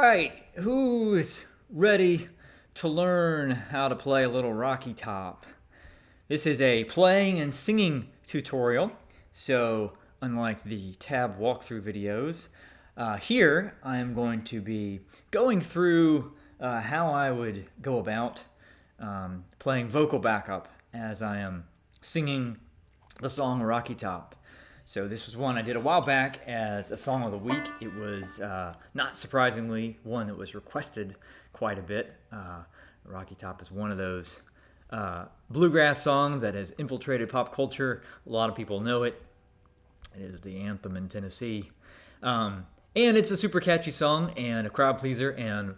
right, who's ready to learn how to play a little Rocky Top? This is a playing and singing tutorial, so unlike the tab walkthrough videos, here I am going to be going through how I would go about playing vocal backup as I am singing the song Rocky Top. So this was one I did a while back as a song of the week. It was, not surprisingly, one that was requested quite a bit. Rocky Top is one of those bluegrass songs that has infiltrated pop culture. A lot of people know it. It is the anthem in Tennessee. And it's a super catchy song and a crowd pleaser. And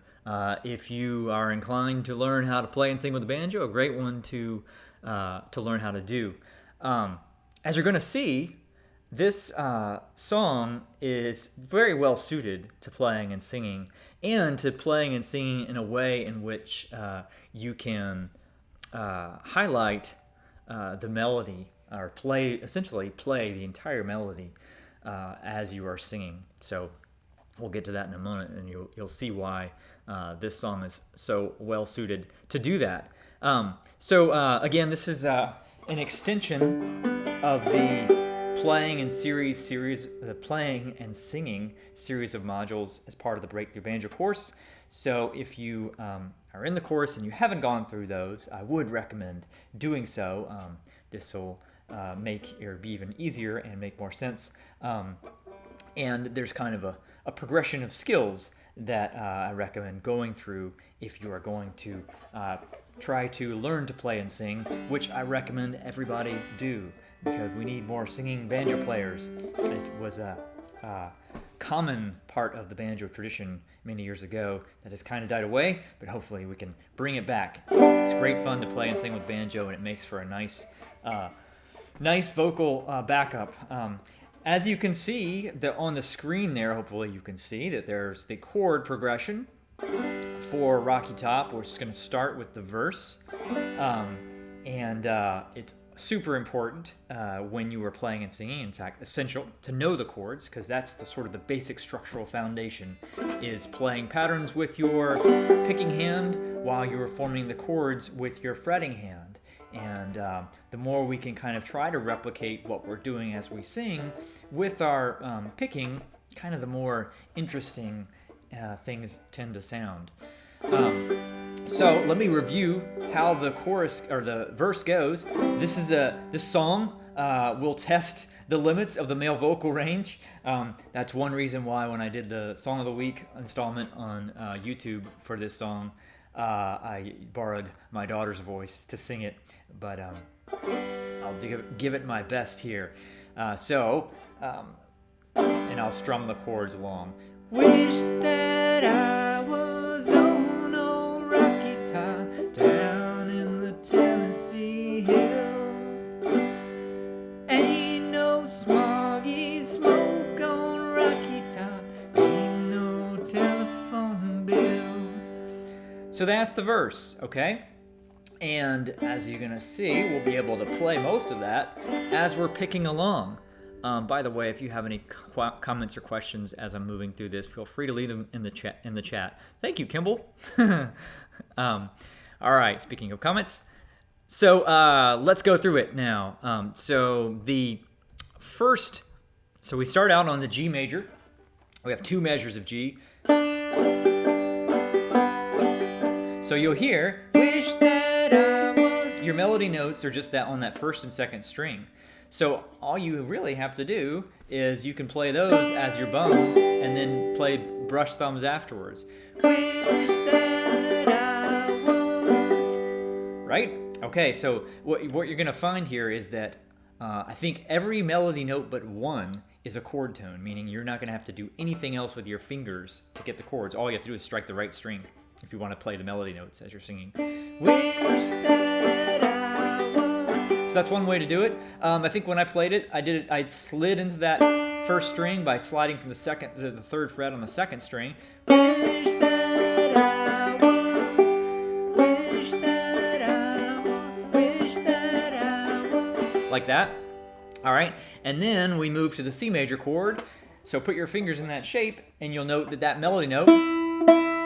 if you are inclined to learn how to play and sing with the banjo, a great one to learn how to do. As you're going to see, this song is very well suited to playing and singing, and to playing and singing in a way in which you can highlight the melody, or essentially play the entire melody as you are singing. So we'll get to that in a moment, and you'll see why this song is so well suited to do that. Again, this is an extension of the playing and singing series of modules as part of the Breakthrough Banjo course. So if you are in the course and you haven't gone through those, I would recommend doing so. This will make it be even easier and make more sense. And there's kind of a progression of skills that I recommend going through if you are going to try to learn to play and sing, which I recommend everybody do, because we need more singing banjo players. It was a common part of the banjo tradition many years ago that has kind of died away, but hopefully we can bring it back. It's great fun to play and sing with banjo, and it makes for a nice vocal backup. As you can see on the screen there, hopefully you can see that there's the chord progression for Rocky Top. We're just going to start with the verse, and it's super important when you are playing and singing. In fact, essential to know the chords, because that's the sort of the basic structural foundation, is playing patterns with your picking hand while you're forming the chords with your fretting hand. And the more we can kind of try to replicate what we're doing as we sing with our picking, kind of the more interesting things tend to sound. So let me review how the chorus or the verse goes. This song will test the limits of the male vocal range. That's one reason why when I did the Song of the Week installment on YouTube for this song, I borrowed my daughter's voice to sing it, but I'll give it my best here. And I'll strum the chords along. Wish that I was on old Rocky Top, down in the Tennessee hills. Ain't no smoggy smoke on Rocky Top, ain't no telephone bills. So that's the verse, okay? And as you're gonna see, we'll be able to play most of that as we're picking along. By the way, if you have any comments or questions as I'm moving through this, feel free to leave them in the chat. Thank you, Kimball. All right, speaking of comments, so let's go through it now. So we start out on the G major. We have two measures of G. So you'll hear, wish that I was. Your melody notes are just that on that first and second string. So all you really have to do is you can play those as your bones and then play brush thumbs afterwards. Wish that I was. Right? Okay, so what you're going to find here is that I think every melody note but one is a chord tone, meaning you're not going to have to do anything else with your fingers to get the chords. All you have to do is strike the right string if you want to play the melody notes as you're singing. Wish that I was. So that's one way to do it. I think when I played it, I slid into that first string by sliding from the second to the third fret on the second string. Wish that I was. Wish that I was. Wish that I was. Like that. All right. And then we move to the C major chord. So put your fingers in that shape, and you'll note that melody note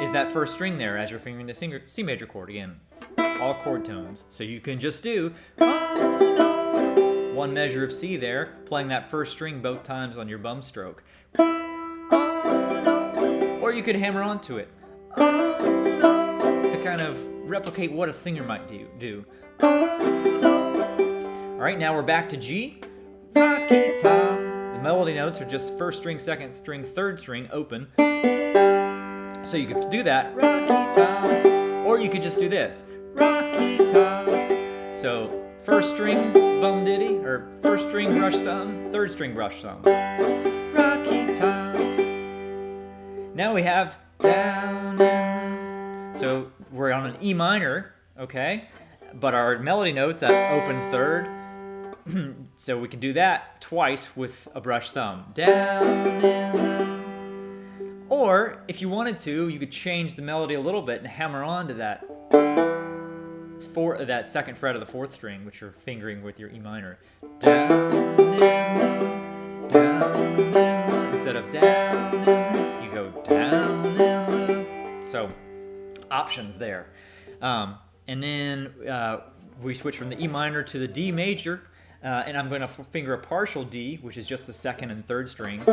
is that first string there as you're fingering the C major chord. Again, all chord tones. So you can just do one measure of C there, playing that first string both times on your bum stroke. Or you could hammer onto it to kind of replicate what a singer might do. All right, now we're back to G. Rocky top. The melody notes are just first string, second string, third string, open. So you could do that, rocky top, or you could just do this, rocky top. So first string bum ditty, or first string brush thumb, third string brush thumb, rocky top. Now we have down and so we're on an E minor, okay? But our melody notes that open third, so we can do that twice with a brush thumb. Down and or if you wanted to, you could change the melody a little bit and hammer on to that second fret of the fourth string, which you're fingering with your E minor. Down and down, instead of down and you go down and so options there. And then we switch from the E minor to the D major, and I'm going to finger a partial D, which is just the second and third strings.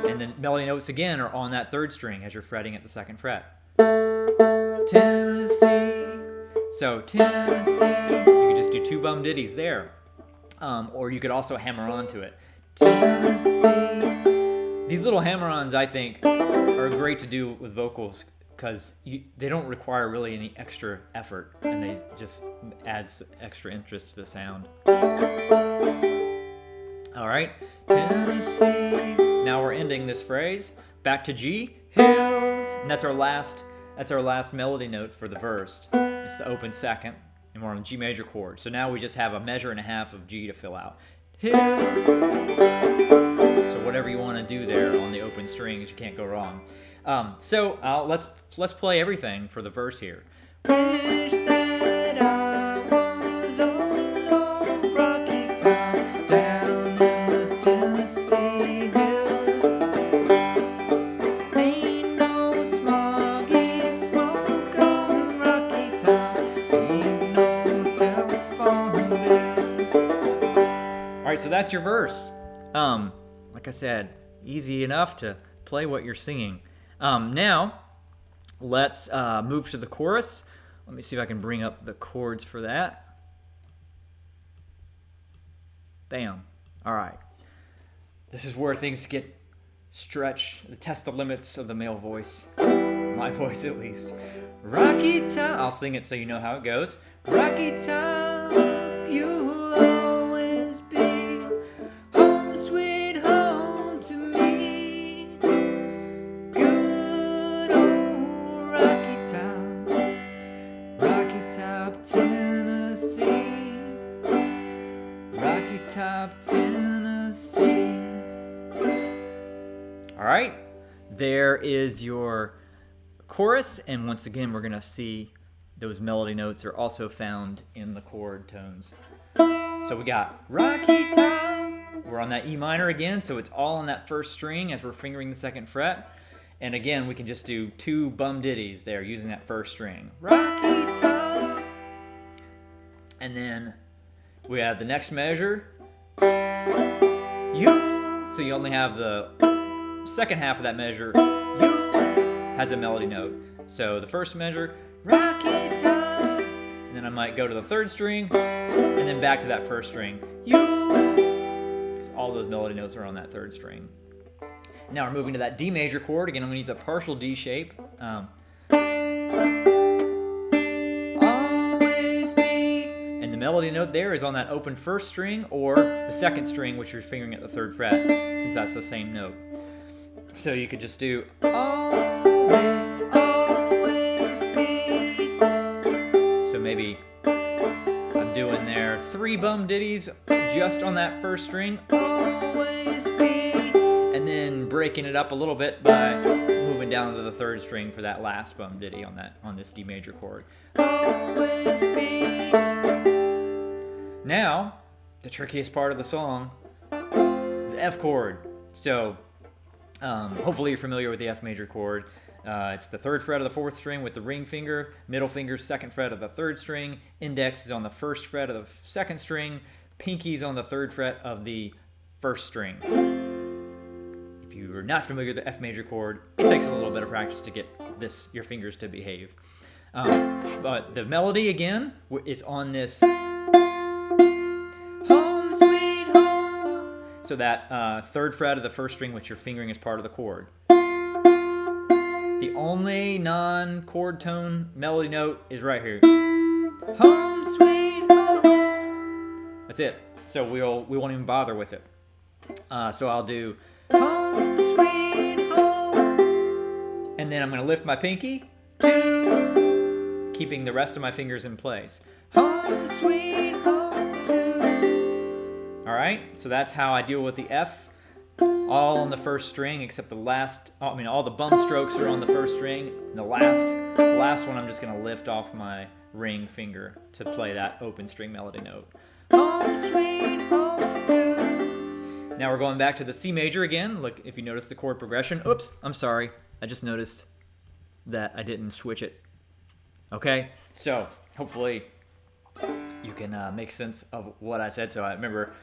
And then melody notes again are on that third string as you're fretting at the second fret. Tennessee. So Tennessee. You could just do two bum ditties there. Or you could also hammer onto it. Tennessee. These little hammer-ons, I think, are great to do with vocals because they don't require really any extra effort, and they just adds extra interest to the sound. All right, Tennessee. Now we're ending this phrase. Back to G, hills, and that's our last melody note for the verse. It's the open second, and we're on a G major chord. So now we just have a measure and a half of G to fill out. Hills. So whatever you want to do there on the open strings, you can't go wrong. Let's play everything for the verse here. Wish that I was on rocky top, down in the Tennessee hills. Ain't no smoggy smoke on rocky top, ain't no telephone bills. All right, so that's your verse. Like I said, easy enough to play what you're singing. Now, let's move to the chorus. Let me see if I can bring up the chords for that. Bam. All right. This is where things get stretched, test the limits of the male voice. My voice, at least. Rocky top. I'll sing it so you know how it goes. Rocky top, you'll always be home, sweet home to me. Good old Rocky Top, Tennessee. Rocky Top, Tennessee. All right, there is your chorus, and once again, we're gonna see those melody notes are also found in the chord tones. So we got Rocky Top. We're on that E minor again, so it's all on that first string as we're fingering the second fret. And again, we can just do two bum ditties there using that first string. Rocky Top. And then we have the next measure. You. So you only have the second half of that measure. You has a melody note. So the first measure, Rocky Top. And then I might go to the third string, and then back to that first string. You. Because all those melody notes are on that third string. Now we're moving to that D major chord. Again, I'm going to use a partial D shape. Always be. And the melody note there is on that open first string or the second string, which you're fingering at the third fret, since that's the same note. So you could just do always be. So maybe I'm doing there 3 bum ditties just on that first string. Always be. And then breaking it up a little bit by moving down to the third string for that last bum ditty on this D major chord. Always be. Now, the trickiest part of the song, the F chord. So Hopefully you're familiar with the F major chord. It's the 3rd fret of the 4th string with the ring finger, middle finger 2nd fret of the 3rd string, index is on the 1st fret of the 2nd string, pinky's on the 3rd fret of the 1st string. If you are not familiar with the F major chord, it takes a little bit of practice to get your fingers to behave. But the melody again is on this home sweet home. So that 3rd fret of the 1st string, which you're fingering as part of the chord. The only non-chord tone melody note is right here. Home sweet home. That's it. So we won't even bother with it. So I'll do home sweet home, and then I'm going to lift my pinky, keeping the rest of my fingers in place. Home sweet home too. All right. So that's how I deal with the F. All on the 1st string, except the last. All the bum strokes are on the 1st string. And the last one, I'm just gonna lift off my ring finger to play that open string melody note. Home sweet home too. Now we're going back to the C major again. Look, if you notice the chord progression. Oops, I'm sorry. I just noticed that I didn't switch it. Okay, so hopefully you can make sense of what I said. So I remember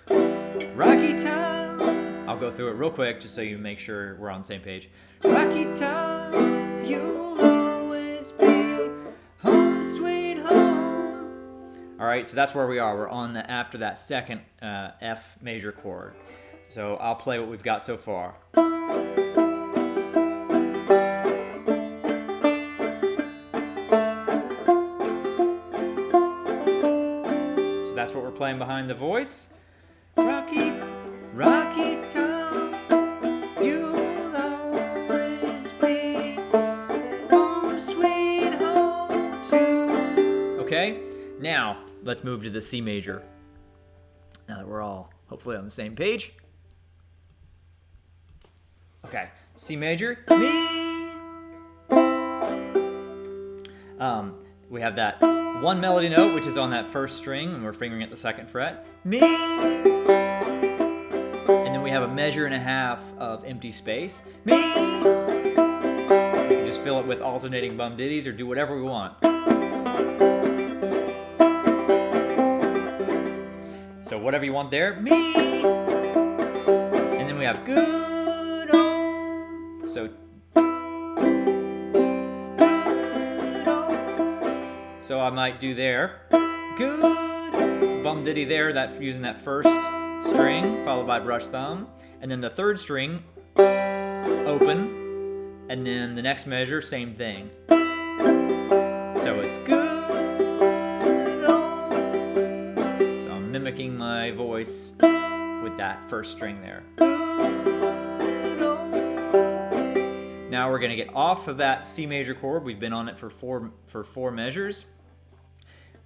Rocky Town. I'll go through it real quick just so you make sure we're on the same page. Rocky Town, you'll always be home sweet home. All right, so that's where we are. We're on after that 2nd F major chord. So I'll play what we've got so far. So that's what we're playing behind the voice. Rocky Town, you'll always be home sweet home too. Okay, now let's move to the C major. Now that we're all hopefully on the same page. Okay, C major, me. We have that one melody note, which is on that 1st string, and we're fingering at the 2nd fret. Me. We have a measure and a half of empty space. Me. We can just fill it with alternating bum ditties or do whatever we want. So whatever you want there. Me. And then we have good on. So good on. So I might do there. Good bum ditty there. That using that 1st string followed by brush thumb, and then the 3rd string open, and then the next measure same thing. So it's good on. So I'm mimicking my voice with that 1st string there. Now we're going to get off of that C major chord. We've been on it for four measures.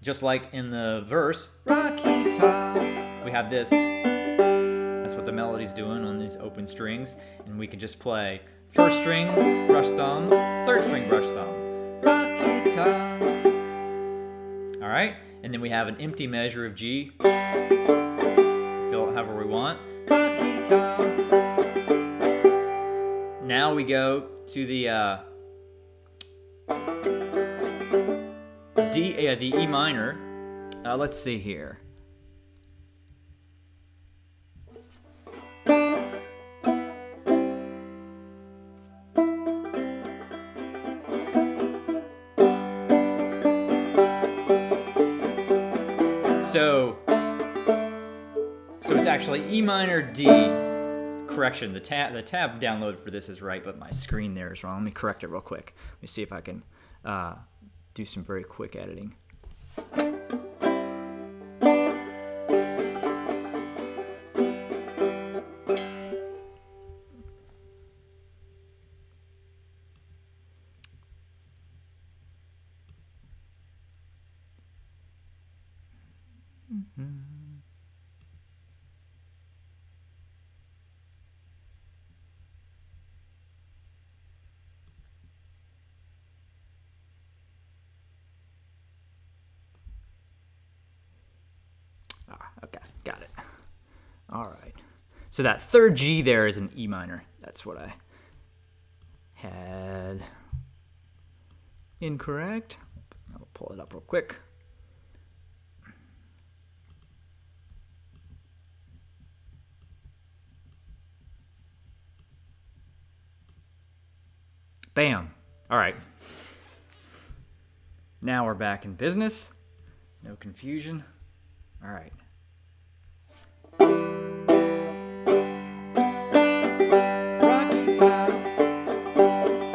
Just like in the verse, Rocky Top, we have this. That's what the melody's doing on these open strings. And we can just play 1st string, brush thumb, 3rd string, brush thumb. Rocky Top. All right? And then we have an empty measure of G. Fill it however we want. Rocky Top. Now we go to the the E minor. Let's see here. So it's actually E minor D. Correction, the tab download for this is right, but my screen there is wrong. Let me correct it real quick. Let me see if I can do some very quick editing. Okay, got it. All right. So that 3rd G there is an E minor. That's what I had incorrect. I'll pull it up real quick. Bam. All right. Now we're back in business. No confusion. All right. Rocky Top.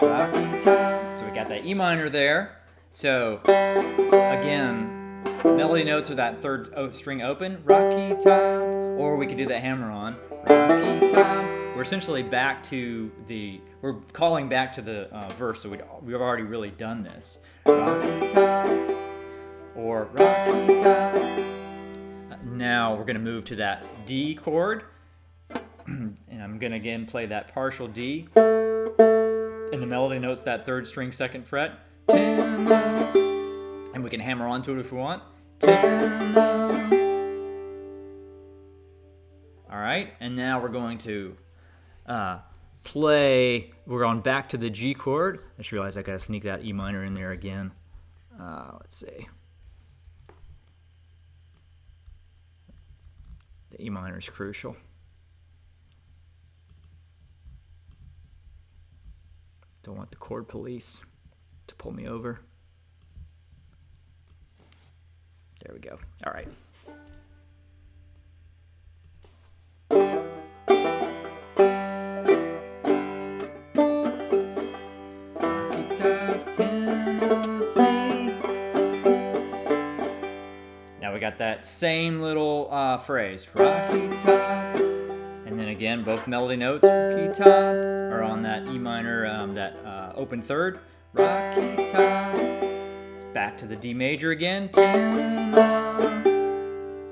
Rocky Top. So we got that E minor there. So again, melody notes are that third string open. Rocky Top. Or we could do that hammer on. Rocky Top. We're essentially back to we're calling back to the verse, so we've already really done this. Rocky Top, or Rocky Top. Now we're going to move to that D chord, and I'm going to again play that partial D, and the melody notes that third string second fret, and we can hammer onto it if we want. All right, and now we're going to we're going back to the G chord. I just realized I gotta sneak that E minor in there again. Let's see. The E minor is crucial. Don't want the chord police to pull me over. There we go. All right. Got that same little phrase, Rocky Top, and then again both melody notes, Rocky Top, are on that E minor, that open third, Rocky Top. Back to the D major again,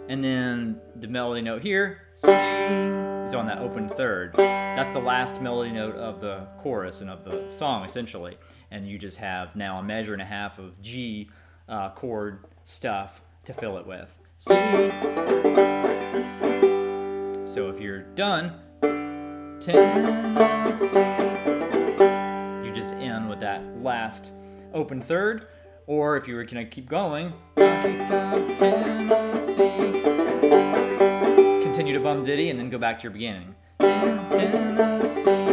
and then the melody note here, C, is on that open third. That's the last melody note of the chorus and of the song essentially, and you just have now a measure and a half of G chord stuff to fill it with. C. So if you're done, Tennessee, you just end with that last open third, or if you were gonna keep going, Rocky Top, Tennessee, continue to bum ditty and then go back to your beginning. Tennessee.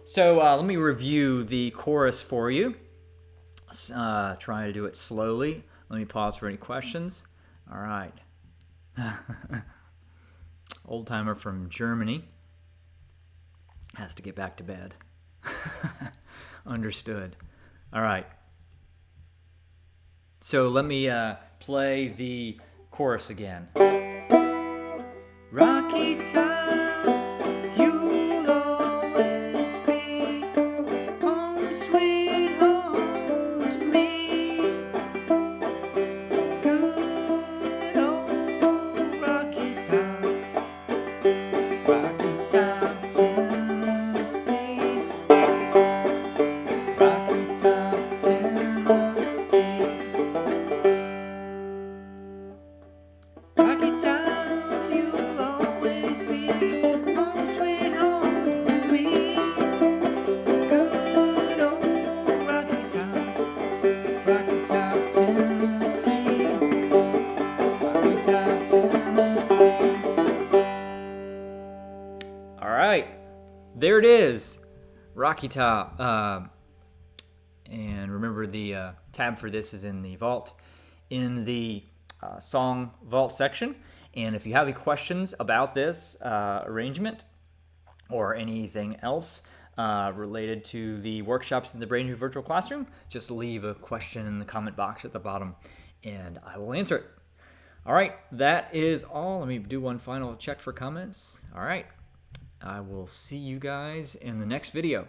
So let me review the chorus for you. Try to do it slowly. Let me pause for any questions. All right. Old timer from Germany has to get back to bed. Understood. All right. So let me play the chorus again. Rocky Top. There it is, Rocky Top. And remember the tab for this is in the vault, in the song vault section. And if you have any questions about this arrangement or anything else related to the workshops in the Braintree Virtual Classroom, just leave a question in the comment box at the bottom and I will answer it. All right, that is all. Let me do one final check for comments. All right. I will see you guys in the next video.